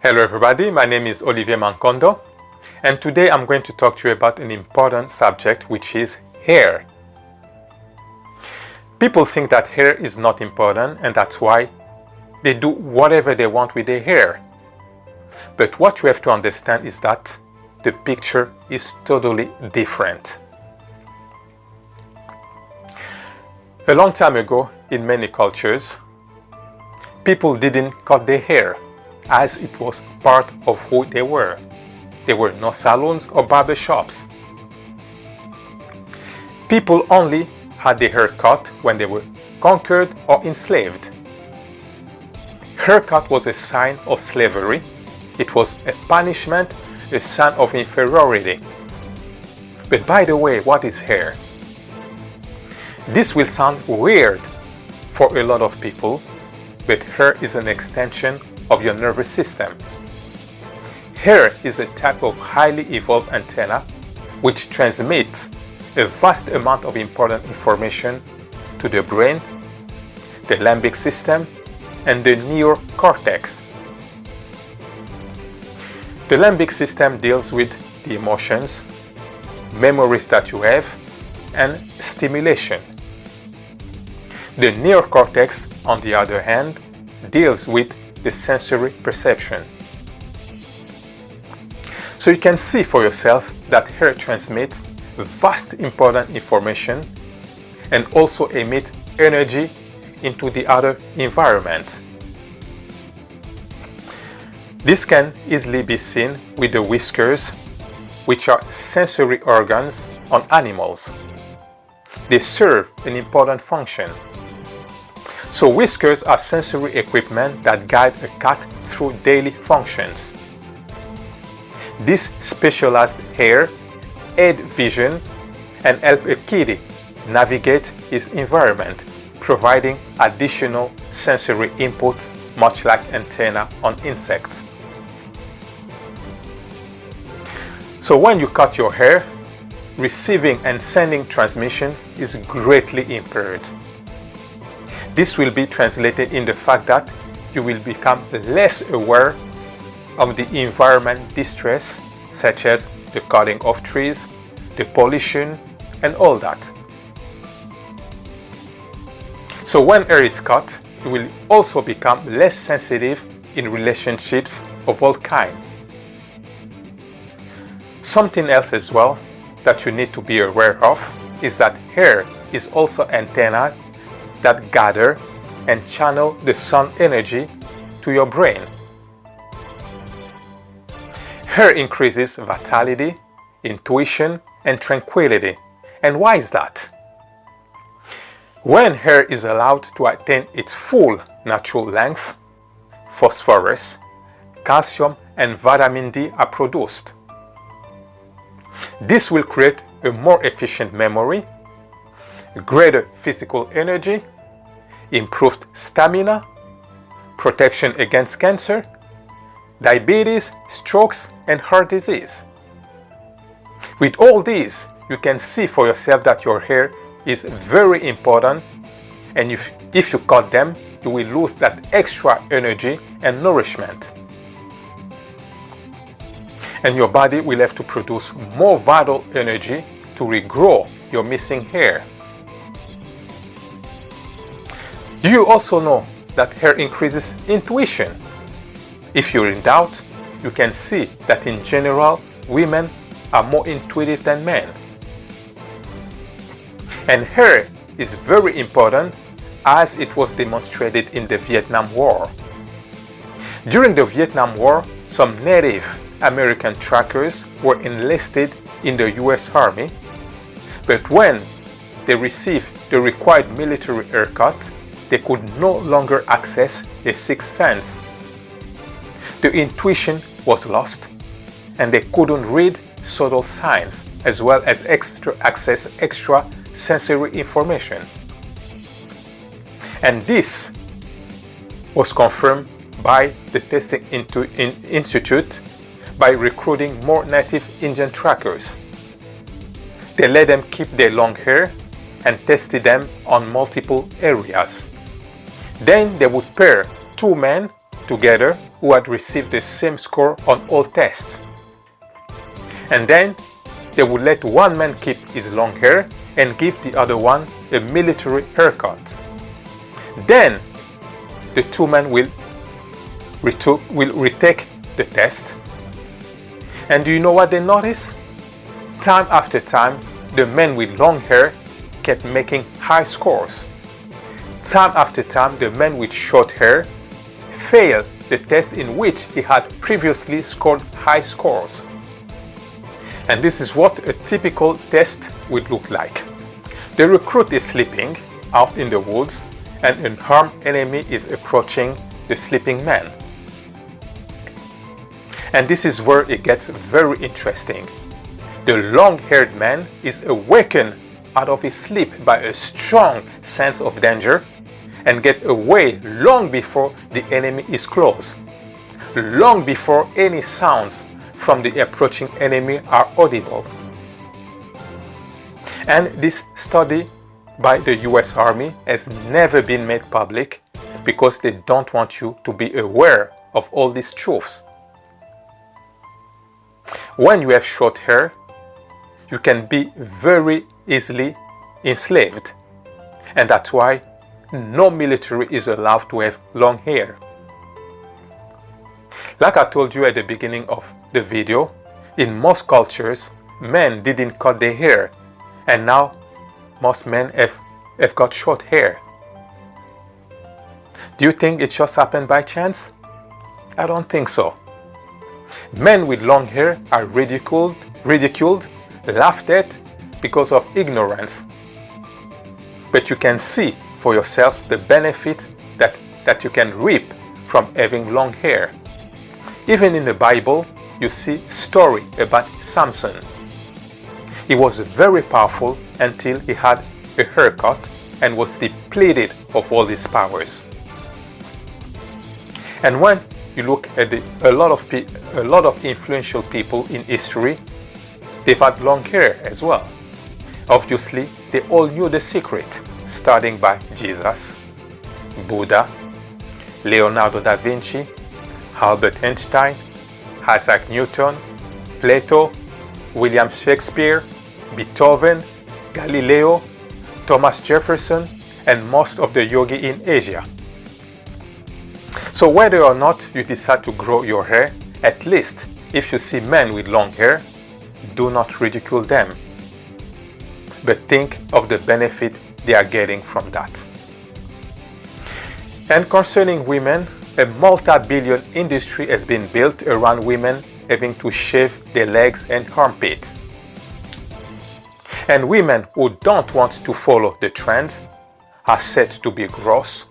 Hello everybody, my name is Olivier Mankondo, and today I'm going to talk to you about an important subject, which is hair. People think that hair is not important, and that's why they do whatever they want with their hair. But what you have to understand is that the picture is totally different. A long time ago, in many cultures, people didn't cut their hair, as it was part of who they were. There were no salons or barber shops. People only had their hair cut when they were conquered or enslaved. Haircut was a sign of slavery. It was a punishment, a sign of inferiority. But by the way, what is hair? This will sound weird for a lot of people, but hair is an extension of your nervous system. Hair is a type of highly evolved antenna which transmits a vast amount of important information to the brain, the limbic system, and the neocortex. The limbic system deals with the emotions, memories that you have, and stimulation. The neocortex, on the other hand, deals with the sensory perception. So you can see for yourself that hair transmits vast important information and also emits energy into the other environment. This can easily be seen with the whiskers, which are sensory organs on animals. They serve an important function. So whiskers are sensory equipment that guide a cat through daily functions. This specialized hair aid vision and help a kitty navigate its environment, providing additional sensory input, much like antenna on insects. So when you cut your hair, receiving and sending transmission is greatly impaired. This will be translated in the fact that you will become less aware of the environment distress, such as the cutting of trees, the pollution, and all that. So when hair is cut, you will also become less sensitive in relationships of all kinds. Something else as well that you need to be aware of is that hair is also antennas that gather and channel the sun energy to your brain. Hair increases vitality, intuition, and tranquility. And why is that? When hair is allowed to attain its full natural length, phosphorus, calcium, and vitamin D are produced. This will create a more efficient memory, greater physical energy, improved stamina, protection against cancer, diabetes, strokes, and heart disease. With all these, you can see for yourself that your hair is very important, and if you cut them, you will lose that extra energy and nourishment. And your body will have to produce more vital energy to regrow your missing hair. Do you also know that hair increases intuition? If you're in doubt, you can see that in general, women are more intuitive than men. And hair is very important as it was demonstrated in the Vietnam War. During the Vietnam War, some Native American trackers were enlisted in the US Army, but when they received the required military haircut, they could no longer access the sixth sense. The intuition was lost, and they couldn't read subtle signs as well as access extra sensory information. And this was confirmed by the Testing Institute by recruiting more native Indian trackers. They let them keep their long hair and tested them on multiple areas. Then they would pair two men together who had received the same score on all tests. And then they would let one man keep his long hair and give the other one a military haircut. Then the two men will retake the test. And do you know what they noticed? Time after time, the men with long hair kept making high scores. Time after time, the men with short hair failed the test in which he had previously scored high scores. And this is what a typical test would look like. The recruit is sleeping out in the woods and an armed enemy is approaching the sleeping man. And this is where it gets very interesting. The long-haired man is awakened out of his sleep by a strong sense of danger and get away long before the enemy is close, long before any sounds from the approaching enemy are audible. And this study by the US Army has never been made public because they don't want you to be aware of all these truths. When you have short hair, you can be very easily enslaved, and that's why no military is allowed to have long hair. Like I told you at the beginning of the video, in most cultures, men didn't cut their hair, and now most men have got short hair. Do you think it just happened by chance? I don't think so. Men with long hair are ridiculed, laughed at because of ignorance. But you can see for yourself the benefit that you can reap from having long hair. Even in the Bible, you see story about Samson. He was very powerful until he had a haircut and was depleted of all his powers. And when you look at a lot of influential people in history, they've had long hair as well. Obviously, they all knew the secret, starting by Jesus, Buddha, Leonardo da Vinci, Albert Einstein, Isaac Newton, Plato, William Shakespeare, Beethoven, Galileo, Thomas Jefferson, and most of the yogi in Asia. So whether or not you decide to grow your hair, at least if you see men with long hair, do not ridicule them, but think of the benefit they are getting from that. And concerning women, a multi-billion industry has been built around women having to shave their legs and armpits. And women who don't want to follow the trend are said to be gross,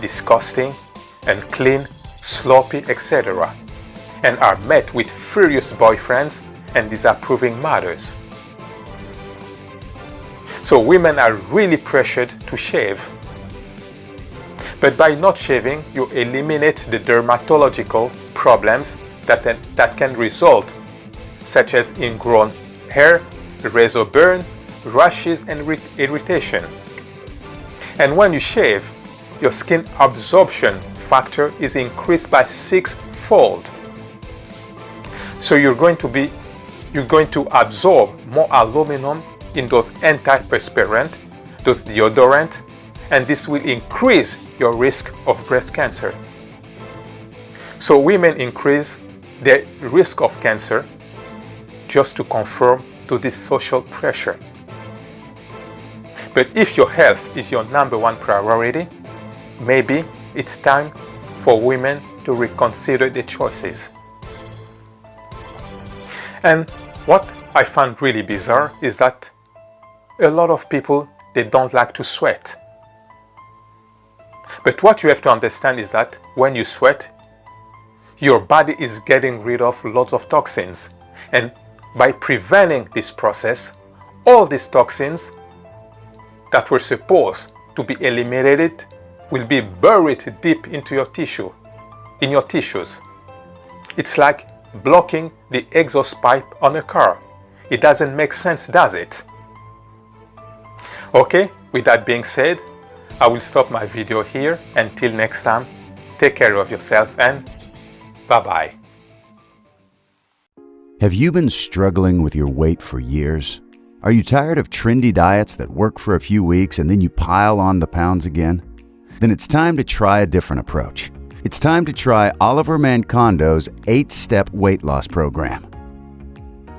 disgusting, unclean, sloppy, etc., and are met with furious boyfriends and disapproving mothers. So women are really pressured to shave. But by not shaving, you eliminate the dermatological problems that can result, such as ingrown hair, razor burn, rashes, and irritation. And when you shave, your skin absorption factor is increased by 6-fold. So you're going to absorb more aluminum in those antiperspirant, those deodorant, and this will increase your risk of breast cancer. So women increase their risk of cancer just to conform to this social pressure. But if your health is your number one priority, maybe it's time for women to reconsider their choices. And what I find really bizarre is that a lot of people, they don't like to sweat. But what you have to understand is that when you sweat, your body is getting rid of lots of toxins. And by preventing this process, all these toxins that were supposed to be eliminated will be buried deep into your tissue, in your tissues. It's like blocking the exhaust pipe on a car. It doesn't make sense, does it? Okay, with that being said, I will stop my video here. Until next time, take care of yourself and Bye-bye. Have you been struggling with your weight for years? Are you tired of trendy diets that work for a few weeks and then you pile on the pounds again? Then it's time to try a different approach. It's time to try Oliver Mancondo's 8-Step Weight Loss Program.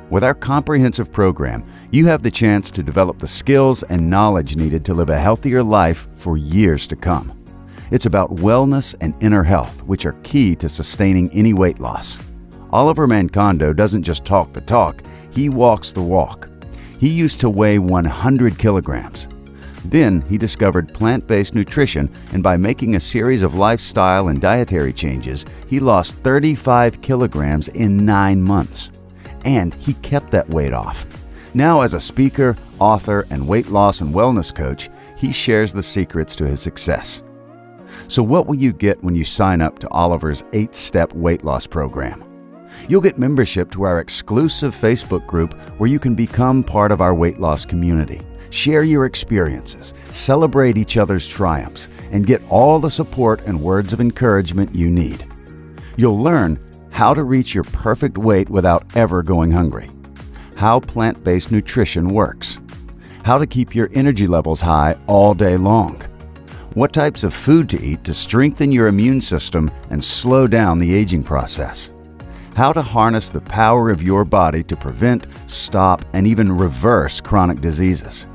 With our comprehensive program, you have the chance to develop the skills and knowledge needed to live a healthier life for years to come. It's about wellness and inner health, which are key to sustaining any weight loss. Oliver Mancondo doesn't just talk the talk, he walks the walk. He used to weigh 100 kilograms. Then he discovered plant-based nutrition, and by making a series of lifestyle and dietary changes, he lost 35 kilograms in 9 months. And he kept that weight off. Now, as a speaker, author, and weight loss and wellness coach, he shares the secrets to his success. So what will you get when you sign up to Oliver's 8-Step Weight Loss Program? You'll get membership to our exclusive Facebook group where you can become part of our weight loss community, share your experiences, celebrate each other's triumphs, and get all the support and words of encouragement you need. You'll learn how to reach your perfect weight without ever going hungry, how plant-based nutrition works, how to keep your energy levels high all day long, what types of food to eat to strengthen your immune system and slow down the aging process, how to harness the power of your body to prevent, stop, and even reverse chronic diseases,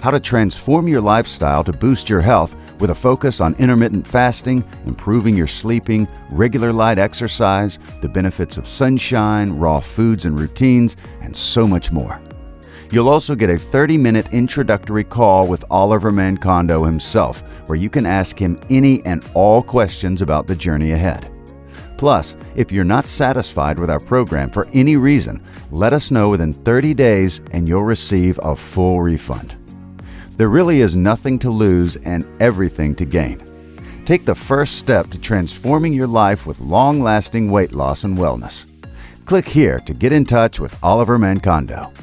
how to transform your lifestyle to boost your health with a focus on intermittent fasting, improving your sleeping, regular light exercise, the benefits of sunshine, raw foods and routines, and so much more. You'll also get a 30-minute introductory call with Oliver Mancondo himself, where you can ask him any and all questions about the journey ahead. Plus, if you're not satisfied with our program for any reason, let us know within 30 days and you'll receive a full refund. There really is nothing to lose and everything to gain. Take the first step to transforming your life with long-lasting weight loss and wellness. Click here to get in touch with Oliver Mancondo.